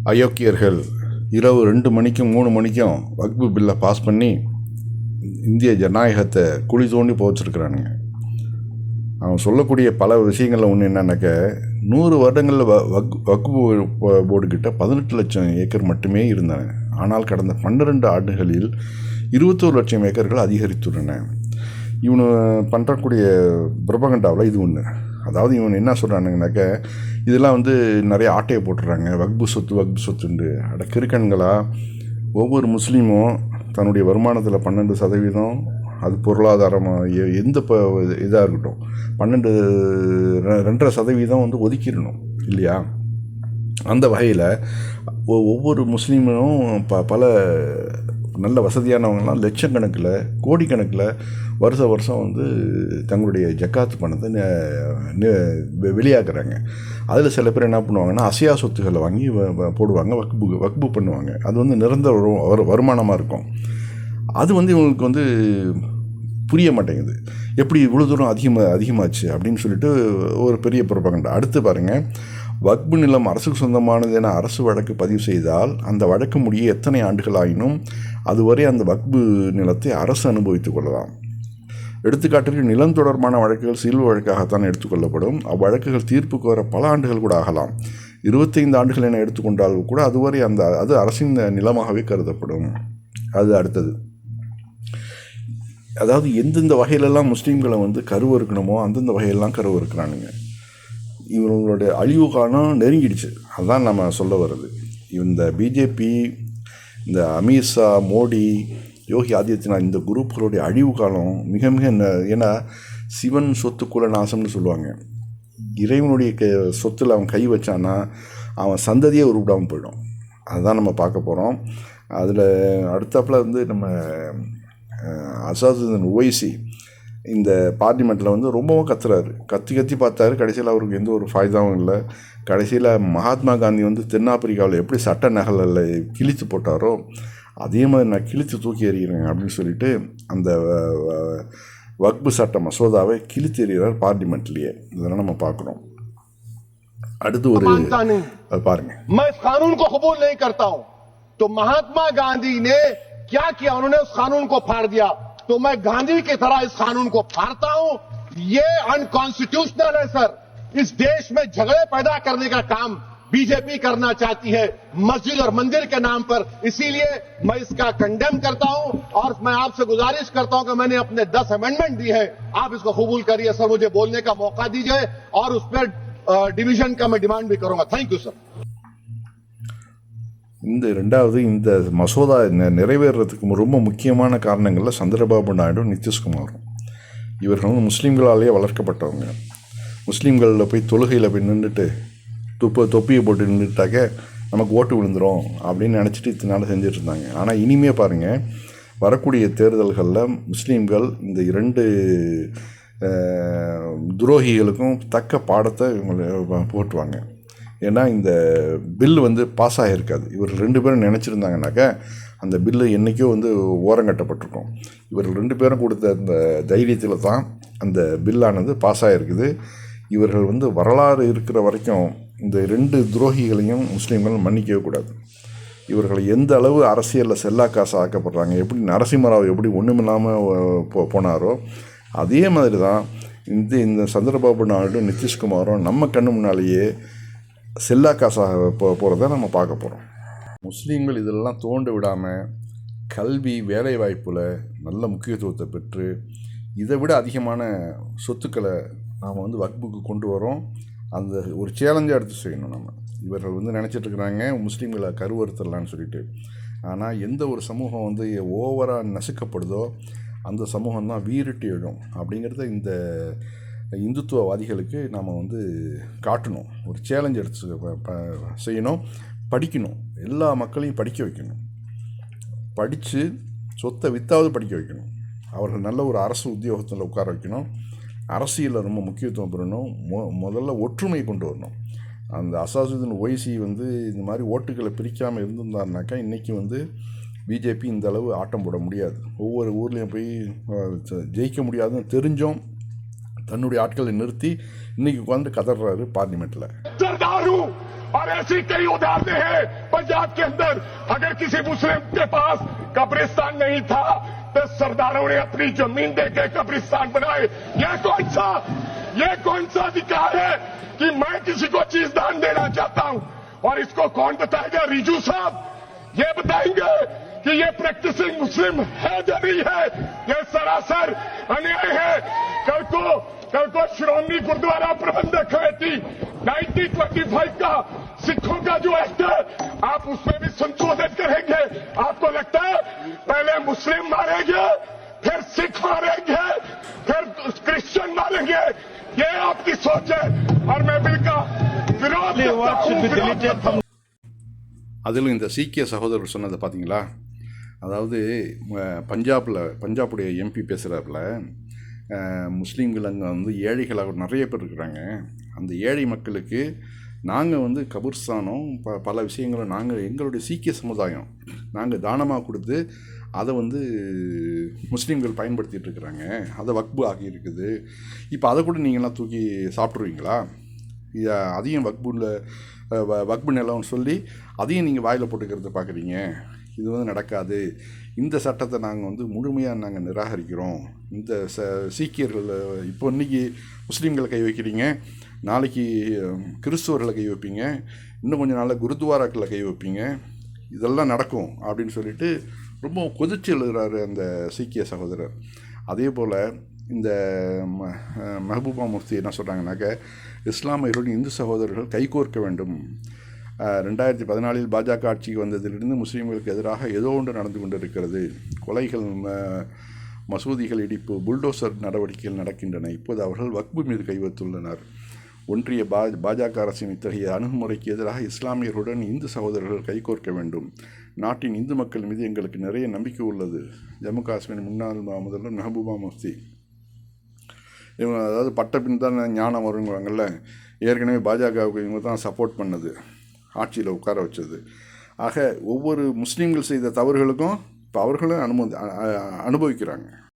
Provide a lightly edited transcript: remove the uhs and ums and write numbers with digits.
அயோக்கியர்கள் இரவு 2 மணிக்கும் 3 மணிக்கும் வக்பு பில்லை பாஸ் பண்ணி இந்திய ஜனநாயகத்தை குழி தோண்டி போச்சிருக்கிறானுங்க. அவன் சொல்லக்கூடிய பல விஷயங்களில் ஒன்று என்னன்னாக்க 100 வருடங்களில் வக்பு போர்டுக்கிட்ட 18 லட்சம் ஏக்கர் மட்டுமே இருந்தன. ஆனால் கடந்த 12 ஆண்டுகளில் 21 லட்சம் ஏக்கர்கள் அதிகரித்துள்ளன. இவனு பண்ணுறக்கூடிய பிரபகண்டாவில் இது ஒன்று. அதாவது இவன் என்ன சொல்கிறானுங்கனாக்க, இதெல்லாம் நிறைய ஆட்டையை போட்டுடுறாங்க, வக்பு சொத்துண்டு. அட கிறுக்கன்களா, ஒவ்வொரு முஸ்லீமும் தன்னுடைய வருமானத்தில் 12% அது பொருளாதாரமாக எந்த இதாக இருக்கட்டும் 2.5% ஒதுக்கிடணும் இல்லையா? அந்த வகையில் ஒவ்வொரு முஸ்லீமும் பல நல்ல வசதியானவங்களாம் லட்சக்கணக்கில் கோடிக்கணக்கில் வருஷம் தங்களுடைய ஜக்காத்து பணத்தை வெளியாக்குறாங்க. அதில் சில பேர் என்ன பண்ணுவாங்கன்னா, அசையா சொத்துக்களை வாங்கி போடுவாங்க, வக்பு பண்ணுவாங்க. அது நிரந்தர வருமானமாக இருக்கும். அது இவங்களுக்கு புரிய மாட்டேங்குது. எப்படி இவ்வளோ தூரம் அதிகமாச்சு அப்படின்னு சொல்லிட்டு ஒரு பெரிய புறப்பகண்டா. அடுத்து பாருங்கள், வக்பு நிலம் அரசுக்கு சொந்தமானது என அரசு வழக்கு பதிவு செய்தால் அந்த வழக்கு முடிய எத்தனை ஆண்டுகள் ஆயினும் அதுவரை அந்த வக்பு நிலத்தை அரசு அனுபவித்துக் கொள்ளலாம். எடுத்துக்காட்டுக்கு நிலம் தொடர்பான வழக்குகள் சிவில் வழக்காகத்தான் எடுத்துக்கொள்ளப்படும். அவ்வழக்குகள் தீர்ப்புக்கு வர பல ஆண்டுகள் கூட ஆகலாம். 25 ஆண்டுகள் என எடுத்துக்கொண்டால் கூட அதுவரை அது அரசின் நிலமாகவே கருதப்படும். அது அடுத்தது. அதாவது எந்தெந்த வகையிலெல்லாம் முஸ்லீம்களை கருவறுக்கணுமோ அந்தந்த வகையெல்லாம் கருவறுக்கிறானுங்க. இவங்களுடைய அழிவு காலம் நெருங்கிடுச்சு. அதுதான் நம்ம சொல்ல வர்றது. இந்த பிஜேபி, இந்த அமித்ஷா, மோடி, யோகி ஆதித்யநாத், இந்த குரூப்களுடைய அழிவு காலம் மிக மிக ஏன்னா சிவன் சொத்துக்குள்ள நாசம்னு சொல்லுவாங்க. இறைவனுடைய சொத்தில் அவன் கை வச்சான்னா அவன் சந்ததியே உருவிடாமல் போயிடும். அதுதான் நம்ம பார்க்க போகிறோம். அதில் அடுத்தாப்பில் நம்ம அசாதுதீன் ஓவைசி இந்த பார்லிமெண்ட்டில் ரொம்பவும் கத்துறாரு. கத்தி பார்த்தாரு. கடைசியில் அவருக்கு எந்த ஒரு ஃபாய்தாவும் இல்லை. கடைசியில் மகாத்மா காந்தி தென்னாப்பிரிக்காவில் எப்படி சட்ட நகலில் கிழித்து போட்டாரோ அதே மாதிரி நான் கிழித்து தூக்கி எறிகிறேன் அப்படின்னு சொல்லிட்டு அந்த வக்பு சட்ட மசோதாவை கிழித்து எறிகிறார் பார்லிமெண்ட்லேயே. இதெல்லாம் நம்ம பார்க்குறோம். அடுத்து ஒரு பாருங்க. मैं इस कानून को कबूल नहीं करता हूं तो महात्मा गांधी ने क्या किया, उन्होंने उस कानून को फाड़ दिया, तो मैं गांधी की तरह इस कानून को फाड़ता हूं. ये अनकॉन्स्टिट्यूशनल है सर. इस देश में झगड़े पैदा करने का काम बीजेपी करना चाहती है मस्जिद और मंदिर के नाम पर. इसीलिए मैं इसका कंडेम करता हूं और मैं आपसे गुजारिश करता हूं कि मैंने अपने 10 अमेंडमेंट दी है, आप इसको कबूल करिए सर. मुझे बोलने का मौका दीजिए और उस पर डिवीजन का मैं डिमांड भी करूंगा. Thank you sir. இந்த மசோதா நிறைவேறதுக்கு ரொம்ப முக்கியமான காரணங்களில் சந்திரபாபு நாயுடு, நிதிஷ்குமாரும். இவர்கள் முஸ்லீம்களாலேயே வளர்க்கப்பட்டவங்க. முஸ்லீம்களில் போய் தொழுகையில் போய் நின்றுட்டு தொப்பியை போட்டு நின்றுட்டாக்க நமக்கு ஓட்டு விழுந்துடும் அப்படின்னு நினச்சிட்டு இத்தனை நாள் செஞ்சுட்டு இருந்தாங்க. ஆனால் இனிமே பாருங்கள், வரக்கூடிய தேர்தல்களில் முஸ்லீம்கள் இந்த 2 துரோகிகளுக்கும் தக்க பாடத்தை இவங்க போட்டுவாங்க. ஏன்னா இந்த பில்லு பாஸ் ஆகியிருக்காது. இவர்கள் 2 பேரும் நினச்சிருந்தாங்கனாக்கா அந்த பில்லு என்றைக்கோ ஓரங்கட்டப்பட்டிருக்கும். இவர்கள் 2 பேரும் கொடுத்த அந்த தைரியத்தில் தான் அந்த பில்லானது பாஸ் ஆகிருக்குது. இவர்கள் வரலாறு இருக்கிற வரைக்கும் இந்த 2 துரோகிகளையும் முஸ்லீம்கள் மன்னிக்கவே கூடாது. இவர்களை எந்த அளவு அரசியலில் செல்லாக்காசு ஆக்கப்படுறாங்க, எப்படி நரசிம்மராவ் எப்படி ஒன்றுமில்லாமல் போனாரோ அதே மாதிரி தான் இந்த சந்திரபாபு நாயுடு, நிதிஷ்குமாரும் நம்ம கண்ணு முன்னாலேயே செல்லாக்காசாக போகிறத நம்ம பார்க்க போகிறோம். முஸ்லீம்கள் இதெல்லாம் தோண்ட விடாமல் கல்வி, வேலைவாய்ப்பில் நல்ல முக்கியத்துவத்தை பெற்று இதை விட அதிகமான சொத்துக்களை நாம் வக்புக்கு கொண்டு வரோம். அந்த ஒரு சேலஞ்சாக எடுத்து செய்யணும். நம்ம இவர்கள் நினச்சிட்ருக்குறாங்க முஸ்லீம்களை கருவறுத்தரலான்னு சொல்லிட்டு. ஆனால் எந்த ஒரு சமூகம் ஓவராக நசுக்கப்படுதோ அந்த சமூகம் தான் வீறிட்டு எழும் அப்படிங்கிறத இந்த இந்துத்துவவாதிகளுக்கு நாம் காட்டணும். ஒரு சேலஞ்ச் எடுத்து செய்யணும். படிக்கணும். எல்லா மக்களையும் படிக்க வைக்கணும். படித்து சொத்தை வித்தாவது படிக்க வைக்கணும். அவர்கள் நல்ல ஒரு அரசு உத்தியோகத்தில் உட்கார வைக்கணும். அரசியலில் ரொம்ப முக்கியத்துவம் பெறணும். முதல்ல ஒற்றுமை கொண்டு வரணும். அந்த அசாதுதீன் ஓவைசி இந்த மாதிரி ஓட்டுகளை பிரிக்காமல் இருந்திருந்தாருனாக்கா இன்றைக்கி பிஜேபி இந்த அளவு ஆட்டம் போட முடியாது. ஒவ்வொரு ஊர்லேயும் போய் ஜெயிக்க முடியாதுன்னு தெரிஞ்சோம் தன்னுடைய ஆட்களை நிறுத்தி இன்னைக்கு உட்காந்து கதறாரு பார்லிமெண்ட்டில். और ऐसी कई उदाहरणें हैं पंजाब के अंदर। अगर किसी मुस्लिम के पास कब्रिस्तान नहीं था तो सरदारों ने अपनी जमीन देके कब्रिस्तान बनाए। ये कौन सा अधिकार है कि मैं किसी को चीज दान देना चाहता हूं? और इसको कौन बताएगा? रिजू साहब ये बताएंगे कि ये प्रैक्टिसिंग मुस्लिम है या नहीं है? ये सरासर अन्याय है। कल को श्रोमणी गुरुद्वारा प्रबंधक कमेटी 1925 का सिखों का जो एक्ट है आप उसमें भी संशोधन करेंगे। आपको लगता है पहले मुस्लिम मारेंगे, फिर सिख मारेंगे, फिर क्रिश्चियन मारेंगे? ये आपकी सोच है और मैं बिल का विरोध करता हूं। அதிலும் இந்த சீக்கிய சகோதரர் சொன்னதை பார்த்தீங்களா? அதாவது பஞ்சாபுடைய எம்பி பேசுகிறாப்புல, முஸ்லீம்கள் அங்கே வந்து ஏழைகளாக நிறைய பேர் இருக்கிறாங்க. அந்த ஏழை மக்களுக்கு நாங்கள் வந்து கபூர்ஸ்தானம் பல விஷயங்களும் நாங்கள் எங்களுடைய சீக்கிய சமுதாயம் நாங்கள் தானமாக கொடுத்து அதை வந்து முஸ்லீம்கள் பயன்படுத்திகிட்டு இருக்கிறாங்க. அதை வக்பு ஆகியிருக்குது. இப்போ அதை கூட நீங்கள்லாம் தூக்கி சாப்பிட்ருவீங்களா? அதையும் வக்பு நிலம்னு சொல்லி அதையும் நீங்கள் வாயில் போட்டுக்கிறத பார்க்குறீங்க. இது வந்து நடக்காது. இந்த சட்டத்தை நாங்கள் வந்து முழுமையாக நாங்கள் நிராகரிக்கிறோம். இந்த சீக்கியர்கள் இப்போ இன்றைக்கி முஸ்லீம்களை கை வைக்கிறீங்க, நாளைக்கு கிறிஸ்துவர்களை கை வைப்பீங்க, இன்னும் கொஞ்சம் நாளில் குருத்வாராக்களை கை வைப்பீங்க. இதெல்லாம் நடக்கும் அப்படின்னு சொல்லிட்டு ரொம்ப கொதிச்சு எழுதுகிறாரு அந்த சீக்கிய சகோதரர். அதே போல் இந்த மெஹபூபா முஃப்தி என்ன சொல்கிறாங்கனாக்க, இஸ்லாமியர்களுடன் இந்து சகோதரர்கள் கைகோர்க்க வேண்டும். 2014 பாஜக ஆட்சிக்கு வந்ததிலிருந்து முஸ்லீம்களுக்கு எதிராக ஏதோ ஒன்று நடந்து கொண்டிருக்கிறது. கொலைகள், மசூதிகள் இடிப்பு, புல்டோசர் நடவடிக்கைகள் நடக்கின்றன. இப்போது அவர்கள் வக்பு மீது கை வைத்துள்ளனர். ஒன்றிய பாஜக அரசின் இத்தகைய அணுகுமுறைக்கு எதிராக இஸ்லாமியர்களுடன் இந்து சகோதரர்கள் கைகோர்க்க வேண்டும். நாட்டின் இந்து மக்கள் மீது எங்களுக்கு நிறைய நம்பிக்கை உள்ளது. ஜம்மு காஷ்மீர் முன்னாள் முதல்வர் மெஹபூபா முஃப்தி இவங்க, அதாவது பட்ட பின் தான் ஞானம் வருங்கிறாங்கல்ல, ஏற்கனவே பாஜகவுக்கு இவங்க தான் சப்போர்ட் பண்ணது, ஆட்சியில் உட்கார வச்சது. ஆக ஒவ்வொரு முஸ்லீம்கள் செய்த தவறுகளுக்கும் இப்போ அவர்களும் அனுபவிக்கிறாங்க.